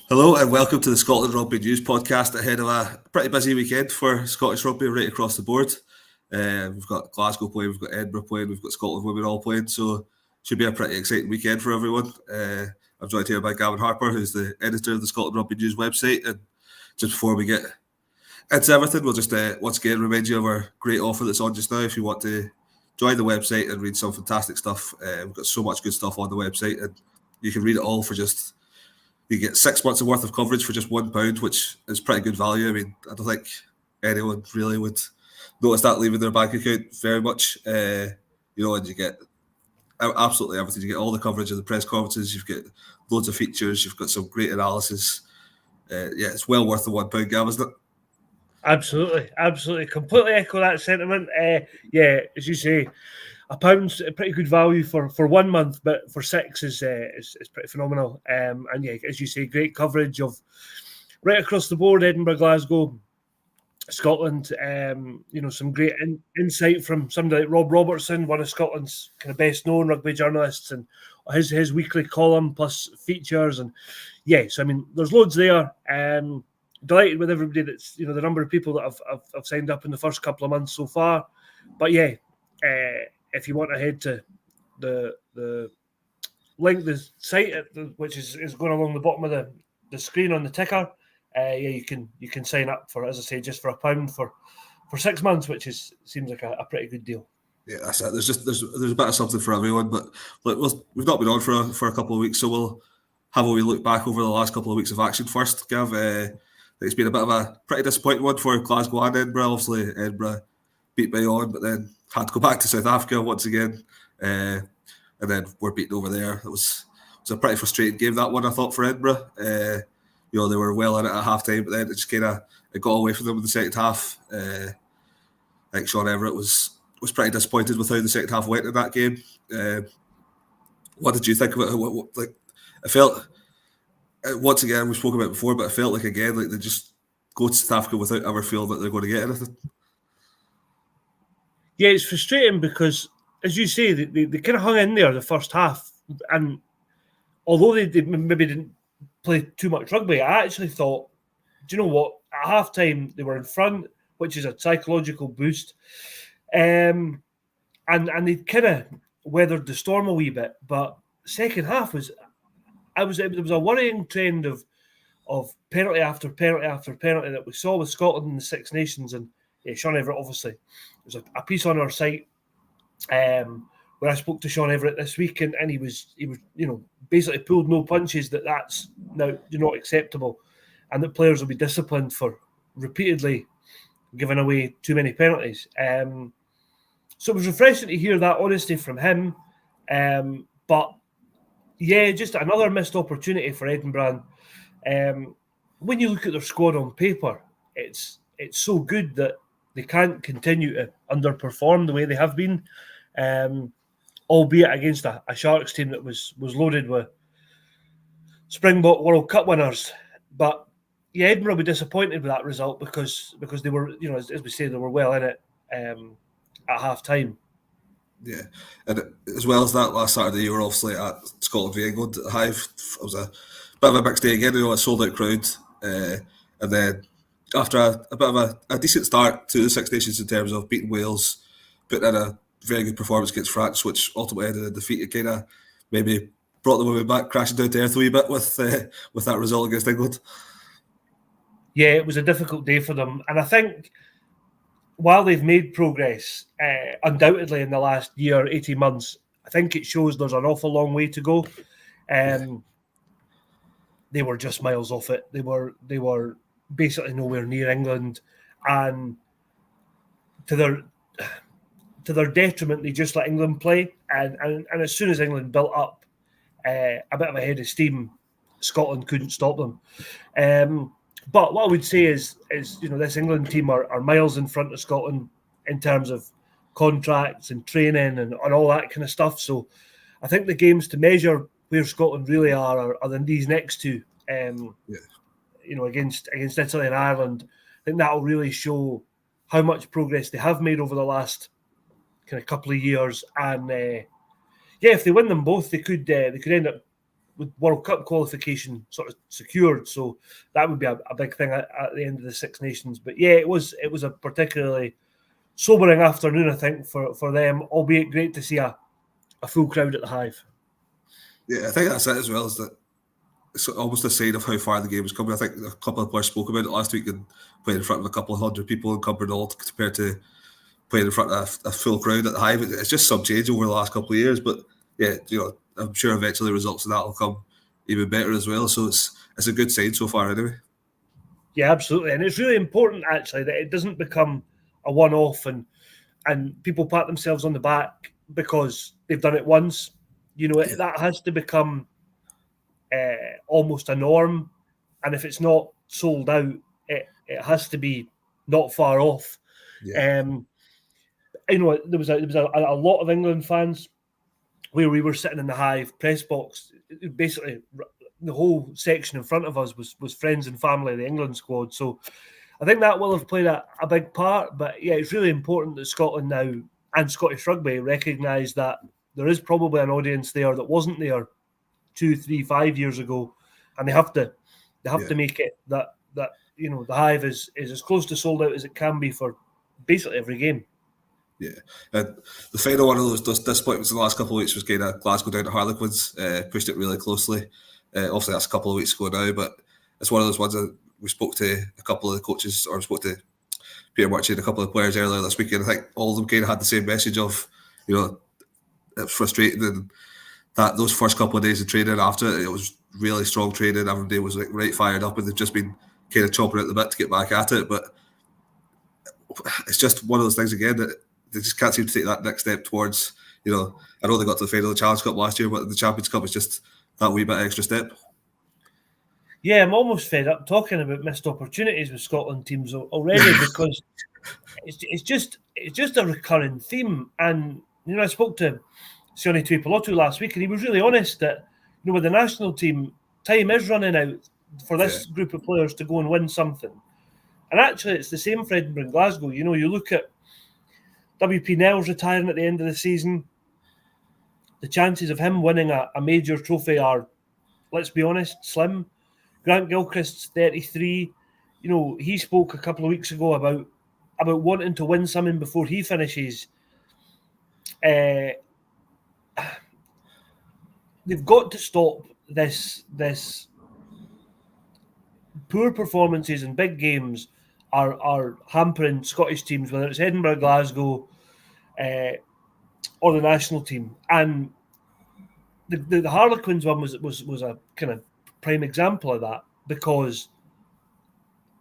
Hello and welcome to the Scotland Rugby News podcast ahead of a pretty busy weekend for Scottish rugby right across the board. We've got Glasgow playing, we've got Edinburgh playing, we've got Scotland women all playing, so should be a pretty exciting weekend for everyone. I'm joined here by Gavin Harper, who's the editor of the Scotland Rugby News website. And just before we get into everything, we'll just once again remind you of our great offer that's on just now. If you want to join the website and read some fantastic stuff, we've got so much good stuff on the website, and you can read it all for just... You get 6 months worth of coverage for just £1, which is pretty good value. I mean, I don't think anyone really would notice that leaving their bank account very much. And you get absolutely everything. You get all the coverage of the press conferences. You've got loads of features. You've got some great analysis. It's well worth the £1, Gav, isn't it? Absolutely. Completely echo that sentiment. As you say, £1's a pretty good value for 1 month, but for 6 is pretty phenomenal. And as you say, great coverage of right across the board: Edinburgh, Glasgow, Scotland. Some great insight from somebody like Rob Robertson, one of Scotland's kind of best known rugby journalists, and his weekly column plus features. And so I mean, there's loads there. Delighted with everybody that's the number of people that have signed up in the first couple of months so far. But if you want to head to the link, the site which is going along the bottom of the screen on the ticker, you can sign up for, as I say, just for £1 for 6 months, which seems like a pretty good deal. Yeah, that's it. There's a bit of something for everyone, but we've not been on for a couple of weeks, so we'll have a wee look back over the last couple of weeks of action first, Gav. It's been a bit of a pretty disappointing one for Glasgow and Edinburgh. Obviously, Edinburgh beat Bayonne, but then had to go back to South Africa once again, and then we're beaten over there. It was a pretty frustrating game, that one, I thought, for Edinburgh. They were well in it at half time, but then it just it got away from them in the second half. I think Sean Everett was pretty disappointed with how the second half went in that game. What did you think of it? I felt, once again, we spoke about it before, but I felt like, again, like they just go to South Africa without ever feeling that they're going to get anything. Yeah, it's frustrating because, as you say, they kind of hung in there the first half, and although they maybe didn't play too much rugby, I actually thought, do you know what? At half time, they were in front, which is a psychological boost, and they kind of weathered the storm a wee bit. But second half there was a worrying trend of penalty after penalty after penalty that we saw with Scotland in the Six Nations. And Sean Everett, obviously, there's a piece on our site where I spoke to Sean Everett this week, and he was basically pulled no punches that's now not acceptable, and that players will be disciplined for repeatedly giving away too many penalties. So it was refreshing to hear that honesty from him. But just another missed opportunity for Edinburgh. When you look at their squad on paper, it's so good that they can't continue to underperform the way they have been, albeit against a Sharks team that was loaded with Springbok World Cup winners. But Edinburgh will be disappointed with that result because they were, as we say, they were well in it at half time. Yeah, and as well as that, last Saturday you were obviously at Scotland v England at the Hive. It was a bit of a mixed day again, a sold out crowd, and then after a bit of a decent start to the Six Nations in terms of beating Wales, putting in a very good performance against France, which ultimately ended in defeat, it kind of maybe brought the women back crashing down to earth a wee bit with that result against England. Yeah, it was a difficult day for them, and I think while they've made progress, undoubtedly in the last year, 18 months, I think it shows there's an awful long way to go. They were just miles off it. They were basically nowhere near England, and to their detriment, they just let England play. And as soon as England built up a bit of a head of steam, Scotland couldn't stop them. But what I would say is this England team are miles in front of Scotland in terms of contracts and training and all that kind of stuff. So I think the games to measure where Scotland really are these next two. Against Italy and Ireland. I think that will really show how much progress they have made over the last kind of couple of years. And if they win them both, they could end up with World Cup qualification sort of secured, so that would be a big thing at the end of the Six Nations. But yeah, it was a particularly sobering afternoon, I think, for them, albeit great to see a full crowd at the Hive. Yeah, I think that's it as well, is that it's almost a sign of how far the game is coming. I think a couple of players spoke about it last week and playing in front of a couple of hundred people in Cumbernauld compared to playing in front of a full crowd at the Hive. It's just some change over the last couple of years, but yeah, I'm sure eventually the results of that will come even better as well. So it's a good sign so far anyway. Yeah, absolutely, and it's really important actually that it doesn't become a one-off and people pat themselves on the back because they've done it once. That has to become almost a norm, and if it's not sold out, it has to be not far off. Yeah. There was a lot of England fans where we were sitting in the Hive press box. Basically, the whole section in front of us was friends and family of the England squad. So I think that will have played a big part. But yeah, it's really important that Scotland now and Scottish rugby recognise that there is probably an audience there that wasn't there 2, 3, 5 years ago, and they have to make it that the Hive is as close to sold out as it can be for basically every game. Yeah, and the final one of those disappointments in the last couple of weeks was kind of Glasgow down to Harlequins. Pushed it really closely. Obviously, that's a couple of weeks ago now, but it's one of those ones that we spoke to a couple of the coaches, or spoke to Peter Murchie and a couple of players earlier this week, and I think all of them kind of had the same message of, it's frustrating, and that those first couple of days of training after it was really strong training. Everybody was like right fired up, and they've just been kind of chopping at the bit to get back at it. But it's just one of those things again that they just can't seem to take that next step towards. I know they got to the final of the Challenge Cup last year, but the Champions Cup is just that wee bit extra step. Yeah, I'm almost fed up talking about missed opportunities with Scotland teams already because it's just a recurring theme. And I spoke to Sione Tuipulotu last week, and he was really honest that with the national team, time is running out for this group of players to go and win something. And actually, it's the same for Edinburgh and Glasgow. You look at WP Nels retiring at the end of the season. The chances of him winning a major trophy are, let's be honest, slim. Grant Gilchrist's 33. He spoke a couple of weeks ago about wanting to win something before he finishes. They've got to stop this poor performances in big games are hampering Scottish teams, whether it's Edinburgh, Glasgow, or the national team. And the Harlequins one was a kind of prime example of that, because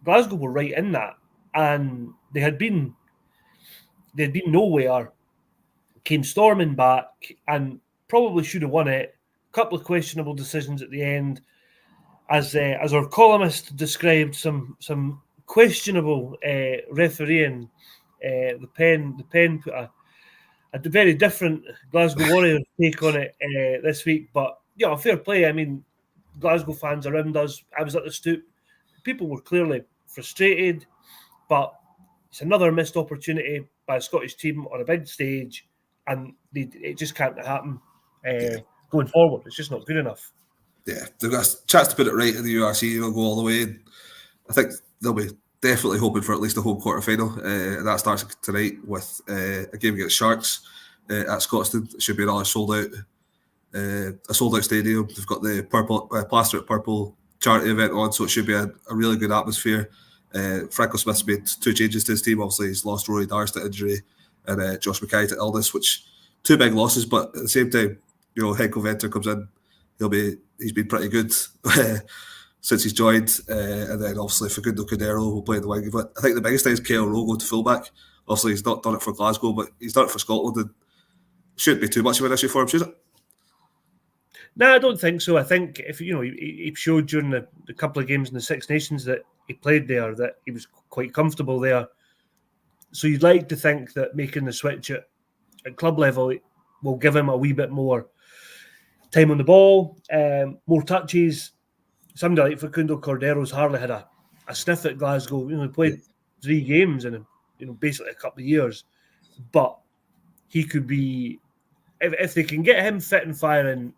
Glasgow were right in that, and they had been nowhere, came storming back, and probably should have won it. A couple of questionable decisions at the end, as our columnist described, some questionable refereeing. The pen put a very different Glasgow Warriors take on it this week, but fair play. I mean, Glasgow fans around us, I was at the stoop, people were clearly frustrated, but it's another missed opportunity by a Scottish team on a big stage, and it just can't happen going forward. It's just not good enough. Yeah, they've got a chance to put it right in the URC, go all the way. I think they'll be definitely hoping for at least a home quarter final. And that starts tonight with a game against Sharks at Scotstoun. It should be another sold out stadium. They've got the purple plaster at purple charity event on, so it should be a really good atmosphere. Franco Smith's made 2 changes to his team. Obviously, he's lost Rory Darst to injury and Josh Mackay to illness, which 2 big losses. But at the same time, Henko Venter comes in. He's been pretty good since he's joined, and then obviously Facundo Cordero will play the wing. But I think the biggest thing is Kyle Rowe going to fullback. Obviously, he's not done it for Glasgow, but he's done it for Scotland, and shouldn't be too much of an issue for him, should it? No, I don't think so. I think if he showed during the couple of games in the Six Nations that he played there, that he was quite comfortable there. So you'd like to think that making the switch at club level will give him a wee bit more time on the ball, more touches. Somebody like Facundo Cordero's hardly had a sniff at Glasgow. He played 3 games in basically a couple of years, but he could be, if they can get him fit and firing,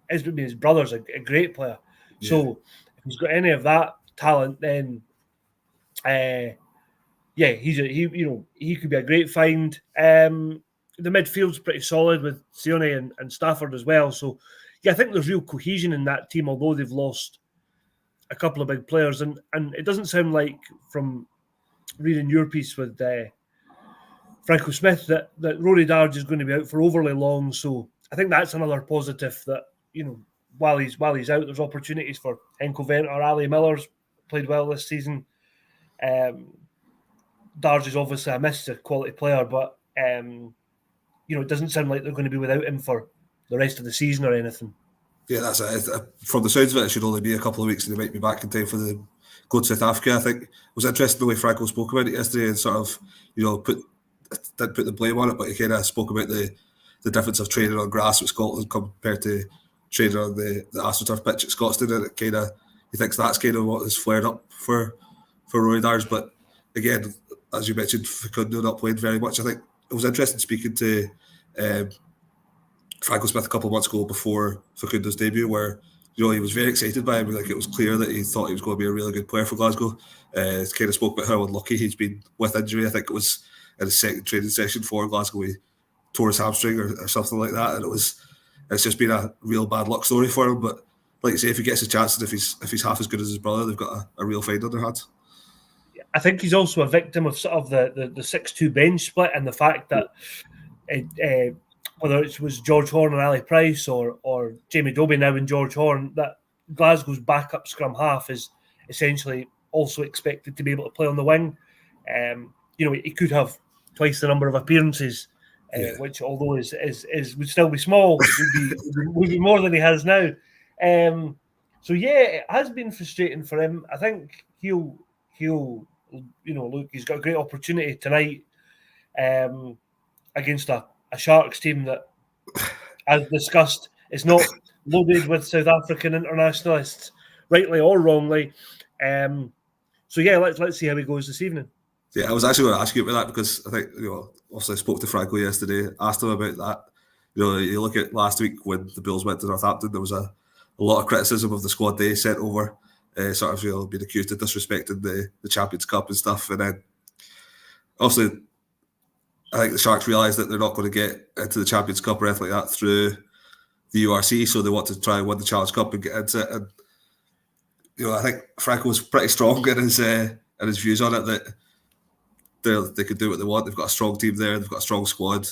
his brother's a great player. Yeah. So if he's got any of that talent, then he could be a great find. The midfield's pretty solid with Sione and Stafford as well. So yeah, I think there's real cohesion in that team, although they've lost a couple of big players, and it doesn't sound like from reading your piece with Franco Smith that Rory Darge is going to be out for overly long. So I think that's another positive that, while he's out, there's opportunities for Henko Venter or Ali Miller's played well this season. Darge is obviously a Mr. quality player, but it doesn't sound like they're going to be without him for the rest of the season or anything. Yeah, that's it. From the sounds of it should only be a couple of weeks and they might be back in time for the go to South Africa. I think it was interesting the way Franco spoke about it yesterday and sort of, didn't put the blame on it, but he kind of spoke about the difference of training on grass with Scotland compared to training on the AstroTurf pitch at Scotstoun, and he thinks that's kind of what has flared up for Rory Darge. But again, as you mentioned, Facundo not playing very much. I think it was interesting speaking to Franco Smith a couple of months ago before Facundo's debut, where he was very excited by him. Like, it was clear that he thought he was going to be a really good player for Glasgow. He kind of spoke about how unlucky he's been with injury. I think it was in his second training session for Glasgow, he tore his hamstring or something like that, and it's just been a real bad luck story for him. But like you say, if he gets a chance and if he's half as good as his brother, they've got a real find on their hands. I think he's also a victim of sort of the 6-2 bench split and the fact that whether it was George Horn and Ali Price or Jamie Dobie now and George Horn, that Glasgow's backup scrum half is essentially also expected to be able to play on the wing. He could have twice the number of appearances, which, although is would still be small, would be more than he has now. So yeah, it has been frustrating for him. I think he'll look, he's got a great opportunity tonight against a Sharks team that, as discussed, is not loaded with South African internationalists, rightly or wrongly. So yeah, let's see how he goes this evening. Yeah, I was actually going to ask you about that because I think, obviously I spoke to Franco yesterday, asked him about that. You look at last week when the Bulls went to Northampton, there was a lot of criticism of the squad they sent over, sort of being accused of disrespecting the Champions Cup and stuff. And then obviously I think the Sharks realised that they're not going to get into the Champions Cup or anything like that through the URC, so they want to try and win the Challenge Cup and get into it. And I think Franco was pretty strong in his views on it, that they could do what they want. They've got a strong team there, they've got a strong squad,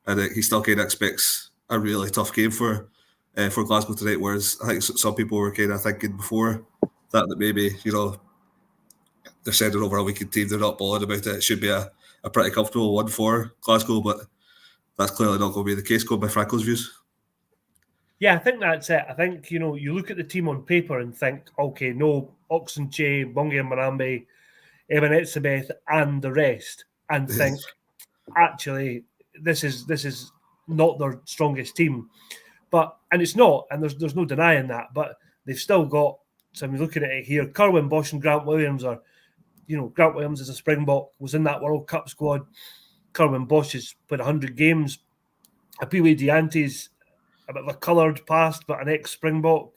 and he still kind of expects a really tough game for Glasgow tonight. Whereas I think some people were kind of thinking before that maybe they're sending over a weakened team, they're not bothered about it. It should be a pretty comfortable one for Glasgow, but that's clearly not going to be the case going by Franco's views. Yeah, I think that's it. I think, you look at the team on paper and think, okay, no Oxenche, Bongi and Marambe, Evan Etzebeth and the rest, and think, actually, this is not their strongest team. And it's not, and there's no denying that, but they've still got, so I'm looking at it here, Kerwin Bosch and Grant Williams are, Grant Williams is a Springbok, was in that World Cup squad. Kerwin Bosch has played 100 games. Apiwe Diante's a bit of a coloured past, but an ex-Springbok.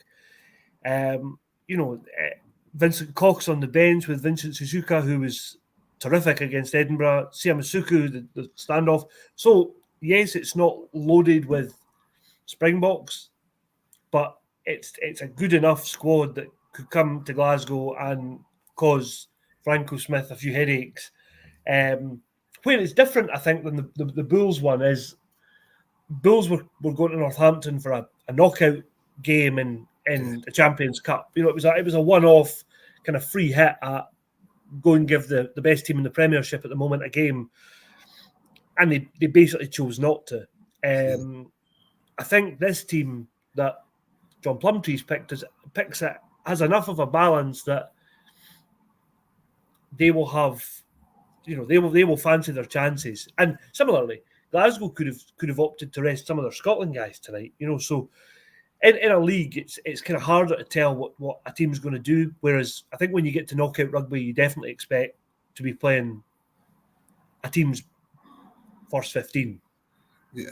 Vincent Cox on the bench with Vincent Suzuka, who was terrific against Edinburgh. Siamasuku, the standoff. So, yes, it's not loaded with Springboks, but it's a good enough squad that could come to Glasgow and cause Franco Smith a few headaches. Where it's different, I think, than the Bulls one is Bulls were going to Northampton for a knockout game in the Champions Cup. It was a one-off kind of free hit at go and give the best team in the Premiership at the moment a game, and they basically chose not to. I think this team that John Plumtree's picks it has enough of a balance that they will have, they will fancy their chances. And similarly, Glasgow could have opted to rest some of their Scotland guys tonight. So in a league, it's kind of harder to tell what a team's going to do. Whereas I think when you get to knockout rugby, you definitely expect to be playing a team's first 15. Yeah.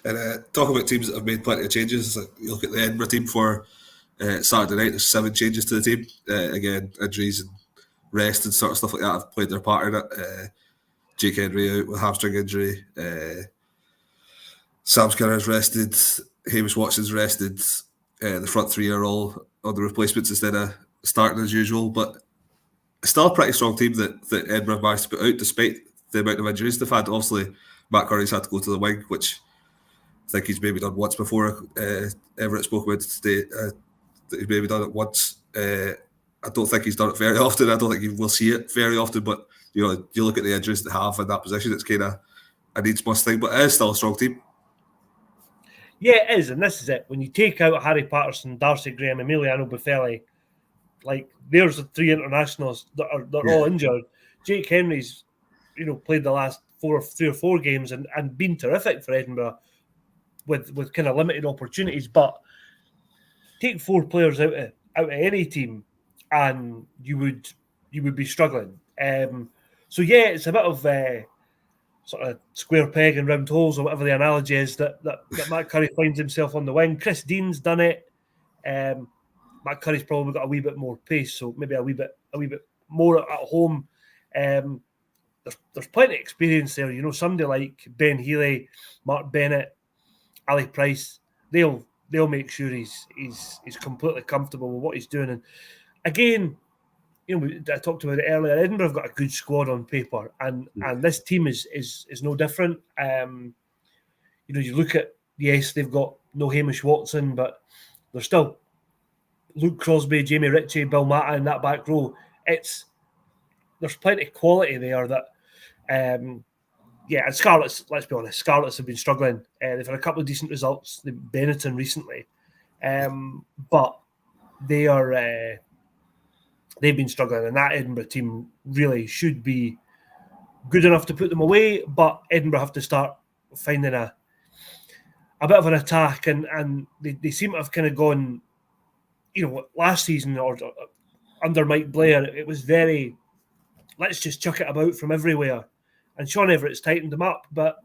And talking about teams that have made plenty of changes, you look at the Edinburgh team for Saturday night, there's 7 changes to the team. Again, injuries and rest and sort of stuff like that have played their part in it. Jake Henry out with hamstring injury. Sam Skinner's rested. Hamish Watson's rested. The front 3 are all on the replacements instead of starting as usual. But it's still a pretty strong team that Edinburgh managed to put out despite the amount of injuries they've had. Obviously, Matt Curry's had to go to the wing, which I think he's maybe done once before. Everett spoke about today that he's maybe done it once. I don't think he's done it very often. I don't think you will see it very often. But you look at the injuries they have in that position, it's kind of a needs must thing. But it is still a strong team. Yeah, it is, and this is it. When you take out Harry Patterson, Darcy Graham, Emiliano Buffelli, like there's the 3 internationals that are all injured. Jake Henry's, played the last 3 or 4 games and been terrific for Edinburgh with kind of limited opportunities. But take 4 players out of any team, and you would be struggling. So yeah, it's a bit of sort of square peg and round holes, or whatever the analogy is that Matt Curry finds himself on the wing. Chris Dean's done it. Matt Curry's probably got a wee bit more pace, so maybe a wee bit more at home. There's plenty of experience there. Somebody like Ben Healy, Mark Bennett, Ali Price, they'll make sure he's completely comfortable with what he's doing. And again, I talked about it earlier. Edinburgh have got a good squad on paper, and this team is no different. You look at, yes, they've got no Hamish Watson, but there's still Luke Crosby, Jamie Ritchie, Bill Matta in that back row. There's plenty of quality there that, and Scarlets, let's be honest, Scarlets have been struggling. They've had a couple of decent results. They've Benetton recently, but they've been struggling, and that Edinburgh team really should be good enough to put them away. But Edinburgh have to start finding a bit of an attack, and they seem to have kind of gone. Last season or under Mike Blair, it was very, let's just chuck it about from everywhere. And Sean Everett's tightened them up, but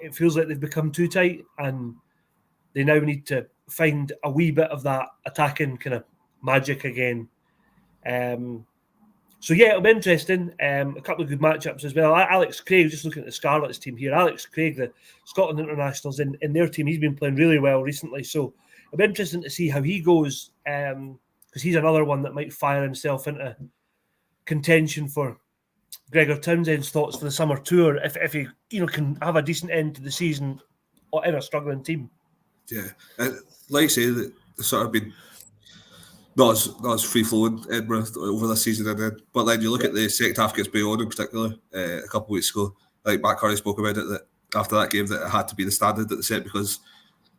it feels like they've become too tight, and they now need to find a wee bit of that attacking kind of magic again. So yeah, it'll be interesting. A couple of good matchups as well. Alex Craig, just looking at the Scarlets team here, Alex Craig, the Scotland internationals in their team, he's been playing really well recently. So it'll be interesting to see how he goes, because he's another one that might fire himself into contention for Gregor Townsend's thoughts for the summer tour if he can have a decent end to the season in a struggling team. Yeah, like I say, that sort of been not as free flowing Edinburgh over this season, but then you look at the second half against Bayonne in particular a couple of weeks ago. Like Matt Curry spoke about it, that after that game that it had to be the standard that they set because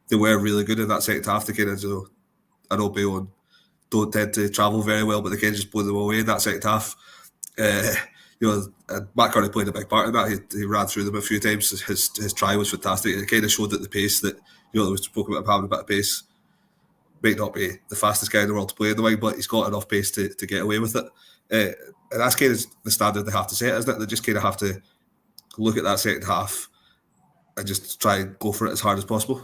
they were really good in that second half. They kind of, I know Bayonne don't tend to travel very well, but they can just blow them away in that second half. Matt Curry played a big part in that. He ran through them a few times. His try was fantastic. It kind of showed that the pace that there was spoke about him having a bit of pace. Might not be the fastest guy in the world to play in the wing, but he's got enough pace to get away with it. And that's kind of the standard they have to set, isn't it? They just kind of have to look at that second half and just try and go for it as hard as possible.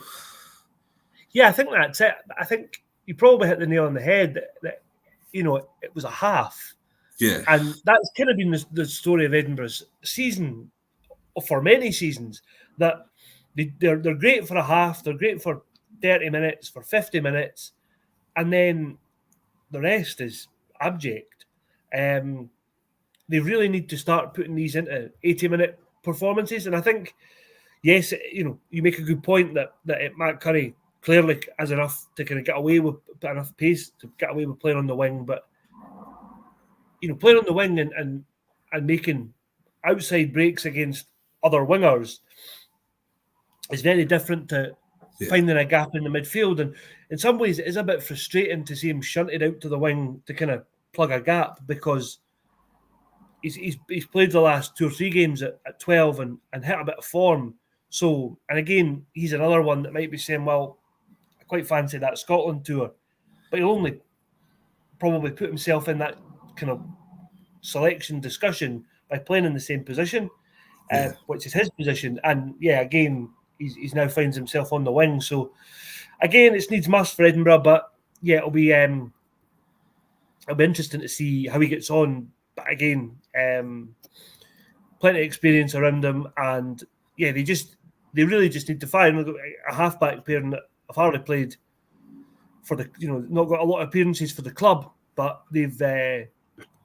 Yeah, I think that's it. I think you probably hit the nail on the head that it was a half. Yeah. And that's kind of been the story of Edinburgh's season, for many seasons, that they're great for a half, they're great for 30 minutes, for 50 minutes, and then the rest is abject. They really need to start putting these into 80-minute performances. And I think, yes, you make a good point that Matt Curry clearly has enough to kind of get away with enough pace to get away with playing on the wing, but playing on the wing and making outside breaks against other wingers is very different to finding a gap in the midfield. And in some ways, it is a bit frustrating to see him shunted out to the wing to kind of plug a gap, because he's played the last 2 or 3 games at 12 and hit a bit of form. So, and again, he's another one that might be saying, well, I quite fancy that Scotland tour, but he'll only probably put himself in that kind of selection discussion by playing in the same position, which is his position. And yeah, again, he's now finds himself on the wing. So again, it's needs must for Edinburgh, but yeah, it'll be interesting to see how he gets on. But again, plenty of experience around him, and yeah, they really just need to find a halfback pair that have hardly played for the, not got a lot of appearances for the club, but they've got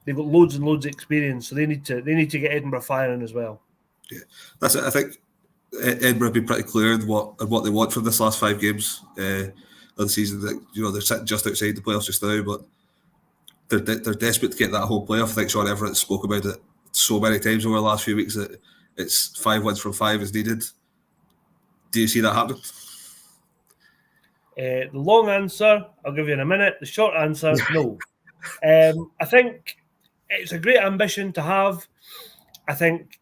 loads and loads of experience, so they need to get Edinburgh firing as well. Yeah, that's it. I think Edinburgh have been pretty clear in what they want from this last 5 games of the season. That they're sitting just outside the playoffs just now, but they're desperate to get that whole playoff. I think Sean Everett spoke about it so many times over the last few weeks that it's 5 wins from 5 is needed. Do you see that happening? The long answer, I'll give you in a minute. The short answer, no. I think it's a great ambition to have. I think,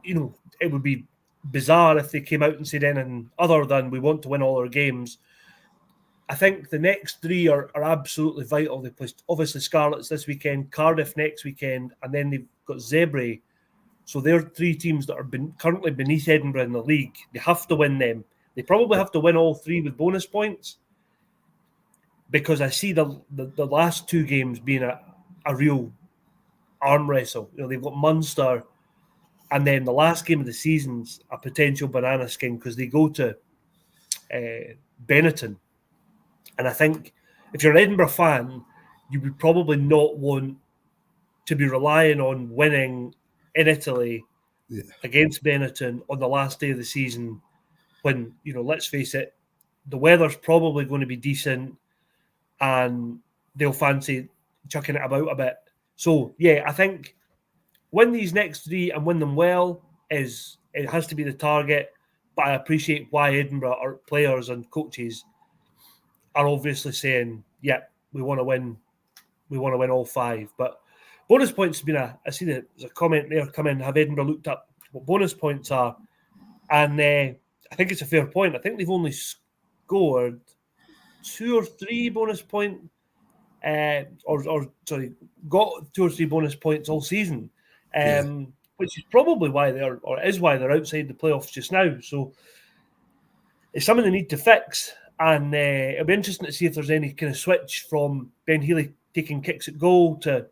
it would be bizarre if they came out and said anything other than we want to win all our games. I think the next 3 are absolutely vital. They play, obviously, Scarlets this weekend, Cardiff next weekend, and then they've got Zebre. So they're 3 teams that are currently beneath Edinburgh in the league. They have to win them. They probably have to win all 3 with bonus points, because I see the last 2 games being a real arm wrestle. They've got Munster, and then the last game of the season's a potential banana skin because they go to Benetton. And I think if you're an Edinburgh fan, you would probably not want to be relying on winning in Italy against Benetton on the last day of the season when, let's face it, the weather's probably going to be decent and they'll fancy chucking it about a bit. So, yeah, I think win these next 3 and win them well it has to be the target, but I appreciate why Edinburgh or players and coaches are obviously saying, yeah, we want to win all 5. But bonus points have been I see there's a comment there come in, have Edinburgh looked up what bonus points are? And I think it's a fair point. I think they've only scored 2 or 3 bonus points, got 2 or 3 bonus points all season, which is probably why they're outside the playoffs just now. So it's something they need to fix. And it'll be interesting to see if there's any kind of switch from Ben Healy taking kicks at goal to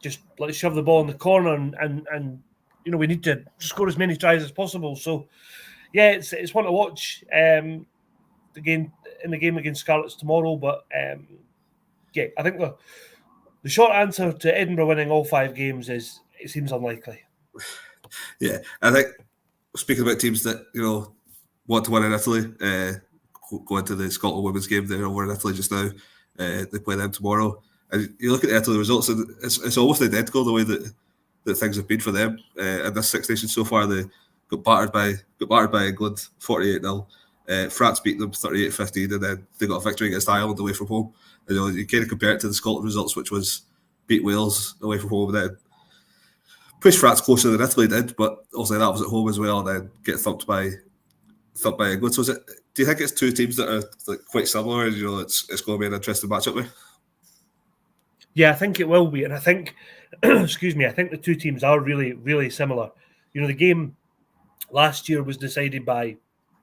just let's shove the ball in the corner and we need to score as many tries as possible. So yeah, it's one to watch again in the game against Scarlets tomorrow. But yeah, I think the short answer to Edinburgh winning all 5 games is it seems unlikely. Yeah, I think speaking about teams that want to win in Italy. Going to the Scotland women's game there over in Italy just now. They play them tomorrow. And you look at the Italy results, and it's almost identical the way that things have been for them in this Six Nations so far. They got battered by England 48-0. France beat them 38-15, and then they got a victory against Ireland away from home. And, you kind of compare it to the Scotland results, which was beat Wales away from home, and then push France closer than Italy did, but also that was at home as well, and then get thumped by England. So do you think it's 2 teams that are quite similar, and it's going to be an interesting matchup with? Yeah, I think it will be, and I think, excuse me, I think the 2 teams are really, really similar. The game last year was decided by, I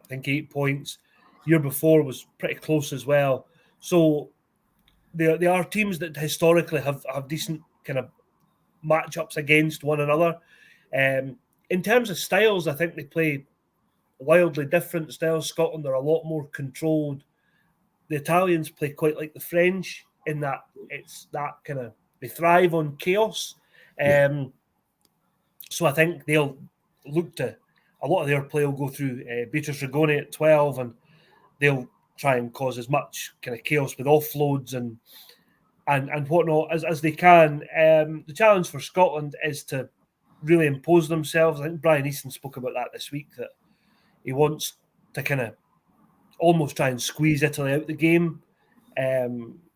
think, 8 points. Year before was pretty close as well. So they are teams that historically have decent kind of matchups against one another. In terms of styles, I think they play wildly different styles. Scotland are a lot more controlled. The Italians play quite like the French in that it's that kind of, they thrive on chaos. So I think they'll look to, a lot of their play will go through Beatrice Rigoni at 12, and they'll try and cause as much kind of chaos with offloads and whatnot as they can. The challenge for Scotland is to really impose themselves. I think Brian Easton spoke about that this week, that he wants to kind of almost try and squeeze Italy out the game.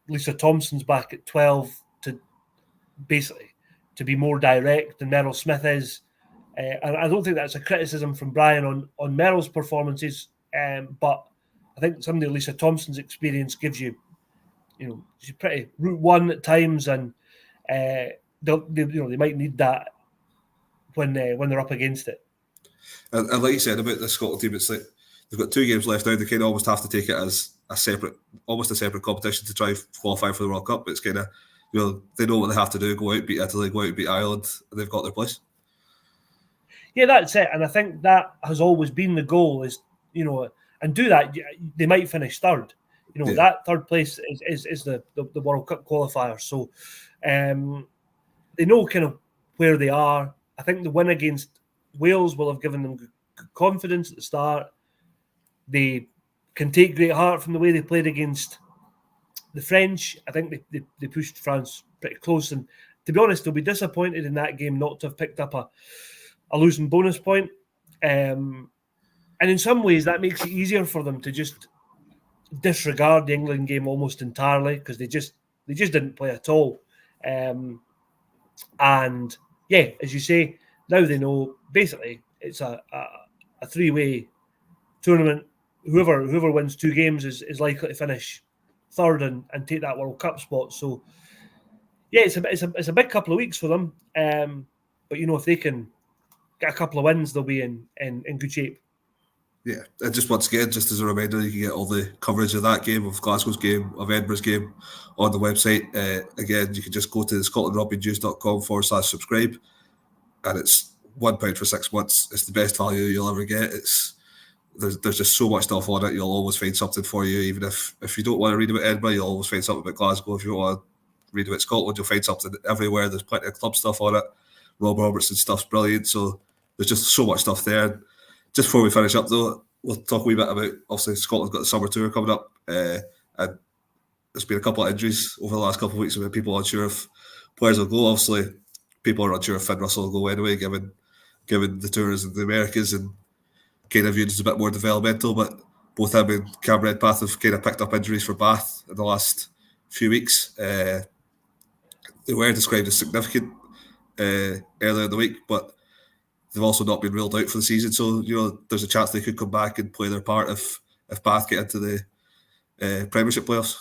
Lisa Thompson's back at 12 to basically to be more direct than Meryl Smith is. And I don't think that's a criticism from Brian on Meryl's performances, but I think somebody Lisa Thompson's experience gives you, she's pretty route one at times, and they might need that when they're up against it. And like you said about the Scotland team, it's like they've got 2 games left now. They kind of almost have to take it as a separate competition to try and qualify for the World Cup. But it's kind of, they know what they have to do: go out, beat Italy, go out, beat Ireland, and they've got their place. Yeah, that's it. And I think that has always been the goal, is, and do that. They might finish third. That third place is the World Cup qualifier. So they know kind of where they are. I think the win against Wales will have given them good confidence at the start. They can take great heart from the way they played against the French. I think they pushed France pretty close. And to be honest, they'll be disappointed in that game not to have picked up a losing bonus point. And in some ways, that makes it easier for them to just disregard the England game almost entirely, because they just didn't play at all. And yeah, as you say, now they know basically it's a 3-way tournament. Whoever wins 2 games is likely to finish third and take that World Cup spot. So yeah, it's a big couple of weeks for them. But if they can get a couple of wins, they'll be in good shape. Yeah, and just once again, just as a reminder, you can get all the coverage of that game, of Glasgow's game, of Edinburgh's game on the website. Again, you can just go to scotlandrugbynews.com/subscribe, and it's £1 for 6 months. It's the best value you'll ever get. There's just so much stuff on it. You'll always find something for you. Even if you don't want to read about Edinburgh, you'll always find something about Glasgow. If you want to read about Scotland, you'll find something everywhere. There's plenty of club stuff on it. Rob Robertson stuff's brilliant. So there's just so much stuff there. Just before we finish up, though, we'll talk a wee bit about, obviously, Scotland's got the summer tour coming up, and there's been a couple of injuries over the last couple of weeks where people are unsure if players will go. Obviously, people are unsure if Finn Russell will go anyway, given the tours in the Americas, and kind of viewed as a bit more developmental. But both him and Cam Redpath have kind of picked up injuries for Bath in the last few weeks. They were described as significant earlier in the week, but they've also not been ruled out for the season. So, there's a chance they could come back and play their part if Bath get into the Premiership playoffs.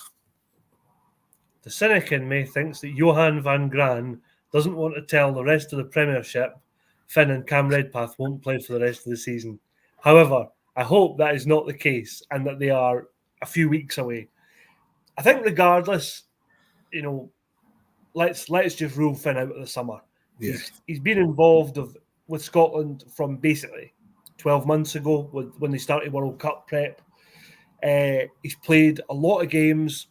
The cynic in me thinks that Johan van Graan doesn't want to tell the rest of the Premiership Finn and Cam Redpath won't play for the rest of the season. However, I hope that is not the case and that they are a few weeks away. I think regardless, let's just rule Finn out of the summer. Yeah. He's been involved with Scotland from basically 12 months ago when they started World Cup prep. He's played a lot of games,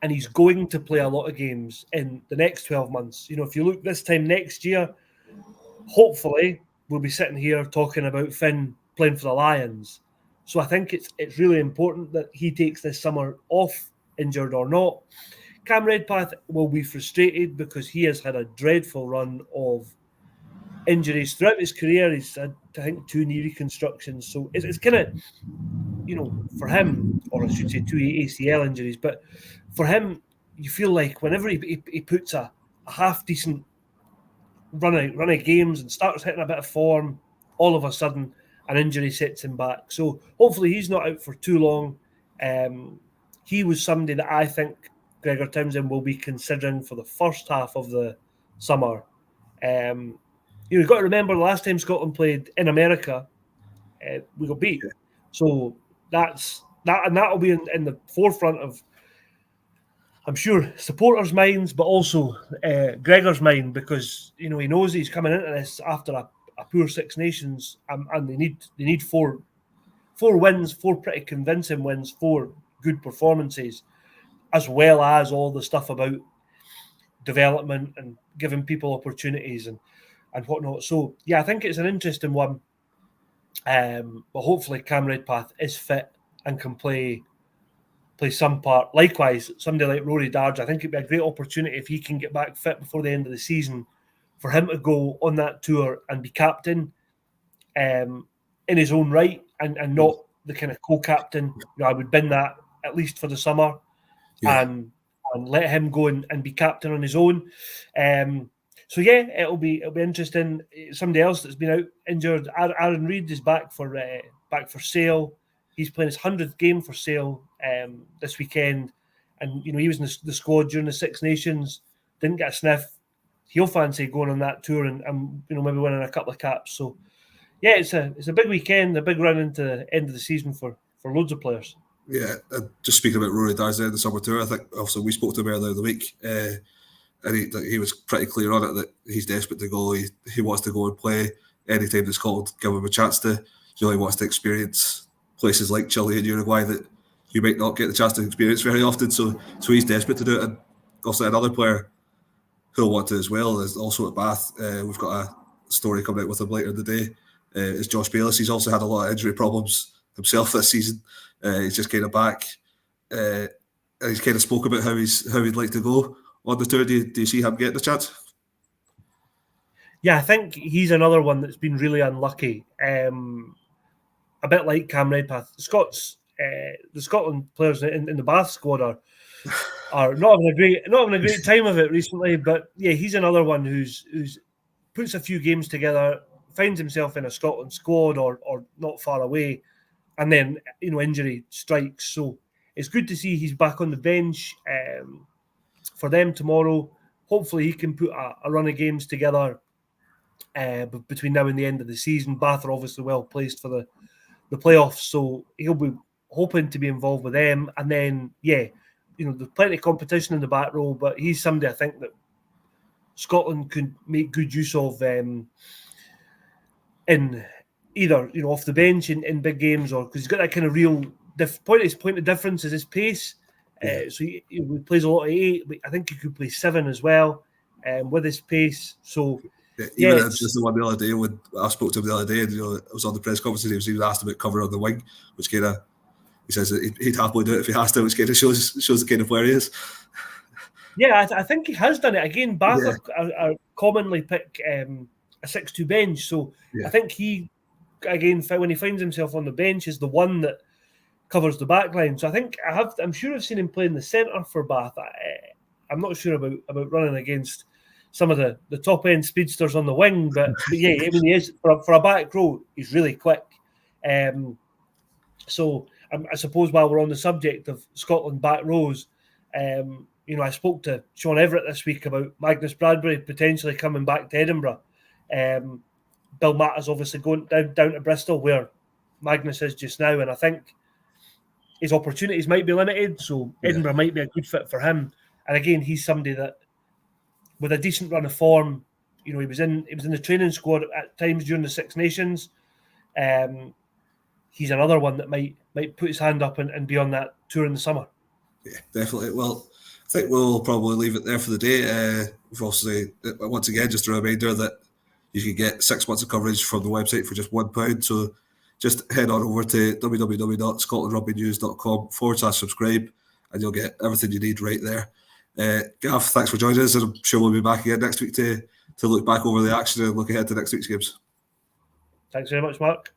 and he's going to play a lot of games in the next 12 months. If you look this time next year, hopefully we'll be sitting here talking about Finn playing for the Lions. So I think it's really important that he takes this summer off, injured or not. Cam Redpath will be frustrated because he has had a dreadful run of injuries throughout his career. He's had, I think, 2 knee reconstructions. So it's kind of, for him, or I should say 2 ACL injuries, but for him, you feel like whenever he puts a half-decent run of games and starts hitting a bit of form, all of a sudden an injury sets him back. So hopefully he's not out for too long. He was somebody that I think Gregor Townsend will be considering for the first half of the summer. You've got to remember the last time Scotland played in America, we got beat. So that will be in the forefront of, I'm sure, supporters' minds, but also Gregor's mind, because he knows he's coming into this after a poor Six Nations, and they need four wins, 4 pretty convincing wins, 4 good performances, as well as all the stuff about development and giving people opportunities and whatnot. So yeah, I think it's an interesting one. But hopefully Cam Redpath is fit and can play some part. Likewise, somebody like Rory Darge, I think it'd be a great opportunity if he can get back fit before the end of the season for him to go on that tour and be captain in his own right and not the kind of co-captain. I would bin that at least for the summer and let him go and be captain on his own. So yeah, it'll be interesting. Somebody else that's been out injured, Aaron Reid, is back for Sale. He's playing his 100th game for Sale this weekend, and he was in the squad during the Six Nations. Didn't get a sniff. He'll fancy going on that tour and maybe winning a couple of caps. So yeah, it's a big weekend, a big run into the end of the season for loads of players. Yeah, just speaking about Rory Dars there in the summer tour, I think also we spoke to him earlier in the week, and he was pretty clear on it that he's desperate to go. He wants to go and play anytime that Scotland give him a chance to. He really wants to experience places like Chile and Uruguay that you might not get the chance to experience very often. So he's desperate to do it. And also another player who'll want to as well is also at Bath. We've got a story coming out with him later in the day. Is Josh Bayliss. He's also had a lot of injury problems himself this season. He's just kind of back. And he's kind of spoke about how he'd like to go on the tour. Do you see him getting a chance? Yeah, I think he's another one that's been really unlucky. A bit like Cam Redpath. The Scotland players in the Bath squad are not having a great time of it recently. But yeah, he's another one who's puts a few games together, finds himself in a Scotland squad or not far away, and then injury strikes. So it's good to see he's back on the bench for them tomorrow. Hopefully he can put a run of games together between now and the end of the season. Bath are obviously well placed for the playoffs, so he'll be hoping to be involved with them. And then, there's plenty of competition in the back row, but he's somebody I think that Scotland could make good use of in either off the bench in big games, or because he's got that kind of real point of difference is his pace. So he plays a lot of 8, but I think he could play 7 as well with his pace. So just the one the other day when I spoke to him the other day, and I was on the press conference, and he was asked about cover on the wing, which kind of he says that he'd happily do it if he has to, which kind of shows the kind of player he is. Yeah, I think he has done it again. Bath are commonly pick a 6-2 bench, so I think he again when he finds himself on the bench is the one that covers the back line. So I think I'm sure I've seen him play in the centre for Bath. I'm not sure about running against some of the top end speedsters on the wing, but yeah, I mean he is for a back row. He's really quick. So I suppose while we're on the subject of Scotland back rows, I spoke to Sean Everett this week about Magnus Bradbury potentially coming back to Edinburgh. Bill Matt is obviously going down to Bristol where Magnus is just now, and I think his opportunities might be limited, so Edinburgh might be a good fit for him. And again, he's somebody that, with a decent run of form, he was in the training squad at times during the Six Nations. He's another one that might put his hand up and be on that tour in the summer. Yeah, definitely. Well, I think we'll probably leave it there for the day. We've also, once again, just a reminder that you can get 6 months of coverage from the website for just £1. So just head on over to www.scotlandrugbynews.com/subscribe and you'll get everything you need right there. Gav, thanks for joining us, and I'm sure we'll be back again next week to look back over the action and look ahead to next week's games. Thanks very much, Mark.